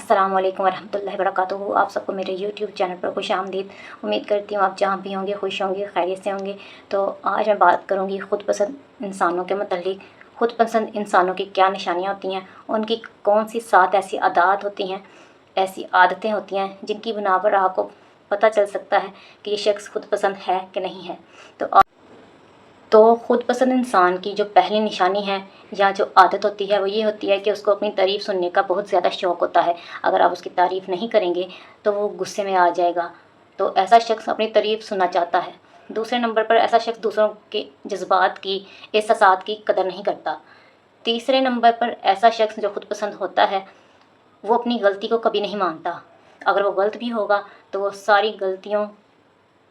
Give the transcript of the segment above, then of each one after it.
अस्सलाम वालेकुम वरहमतुल्लाहि वबरकातुहू। आप सबको मेरे यूट्यूब चैनल पर खुश आमदीद। उम्मीद करती हूँ आप जहाँ भी होंगे खुश होंगे, खैरियत से होंगे। तो आज मैं बात करूँगी ख़ुद पसंद इंसानों के मतलब। ख़ुद पसंद इंसानों की क्या निशानियाँ होती हैं, उनकी कौन सी 7 ऐसी आदत होती हैं, ऐसी आदतें होती हैं जिनकी बिना पर आपको पता चल सकता है कि ये शख्स ख़ुद पसंद है कि नहीं है। तो ख़ुद पसंद इंसान की जो पहली निशानी है या जो आदत होती है वो ये होती है कि उसको अपनी तारीफ़ सुनने का बहुत ज़्यादा शौक़ होता है। अगर आप उसकी तारीफ़ नहीं करेंगे तो वो गुस्से में आ जाएगा। तो ऐसा शख्स अपनी तारीफ़ सुनना चाहता है। दूसरे नंबर पर ऐसा शख्स दूसरों के जज्बात की, एहसासात की कदर नहीं करता। तीसरे नंबर पर ऐसा शख्स जो ख़ुद पसंद होता है वो अपनी गलती को कभी नहीं मानता। अगर वो गलत भी होगा तो वो सारी गलतियों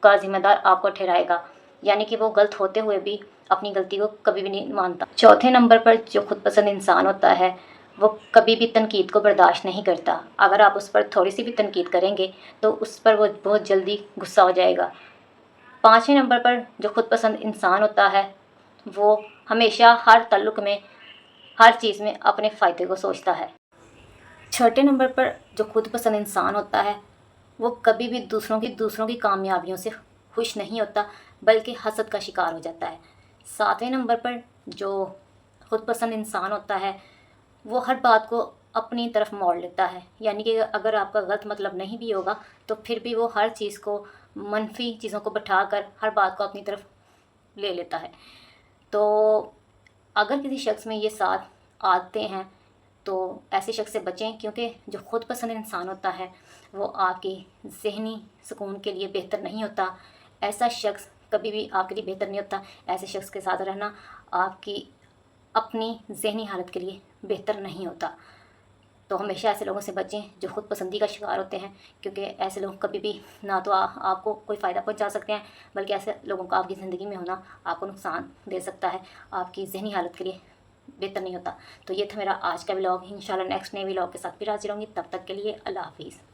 का ज़िम्मेदार आपको ठहराएगा, यानी कि वो गलत होते हुए भी अपनी गलती को कभी भी नहीं मानता। चौथे नंबर पर जो ख़ुद पसंद इंसान होता है वो कभी भी तनकीद को बर्दाश्त नहीं करता। अगर आप उस पर थोड़ी सी भी तनकीद करेंगे तो उस पर वो बहुत जल्दी गुस्सा हो जाएगा। पाँचवें नंबर पर जो ख़ुद पसंद इंसान होता है वो हमेशा हर ताल्लुक़ में, हर चीज़ में अपने फ़ायदे को सोचता है। छठे नंबर पर जो ख़ुद पसंद इंसान होता है वो कभी भी दूसरों की कामयाबियों से खुश नहीं होता, बल्कि हसद का शिकार हो जाता है। सातवें नंबर पर जो ख़ुद पसंद इंसान होता है वो हर बात को अपनी तरफ मोड़ लेता है, यानी कि अगर आपका गलत मतलब नहीं भी होगा तो फिर भी वो हर चीज़ को, मनफी चीज़ों को बिठाकर हर बात को अपनी तरफ ले लेता है। तो अगर किसी शख्स में ये 7 आदतें हैं तो ऐसे शख्स से बचें, क्योंकि जो ख़ुद पसंद इंसान होता है वो आपकी ज़हनी सुकून के लिए बेहतर नहीं होता। ऐसा शख्स कभी भी आपके लिए बेहतर नहीं होता। ऐसे शख्स के साथ रहना आपकी अपनी ज़हनी हालत के लिए बेहतर नहीं होता। तो हमेशा ऐसे लोगों से बचें जो ख़ुद पसंदी का शिकार होते हैं, क्योंकि ऐसे लोग कभी भी ना तो आपको कोई फ़ायदा पहुंचा सकते हैं, बल्कि ऐसे लोगों का आपकी ज़िंदगी में होना आपको नुकसान दे सकता है, आपकी ज़हनी हालत के लिए बेहतर नहीं होता। तो ये था मेरा आज का व्लॉग। इंशाल्लाह नेक्स्ट नए व्लॉग के साथ फिर हाजिर होंगी। तब तक के लिए अल्लाह हाफ़िज़।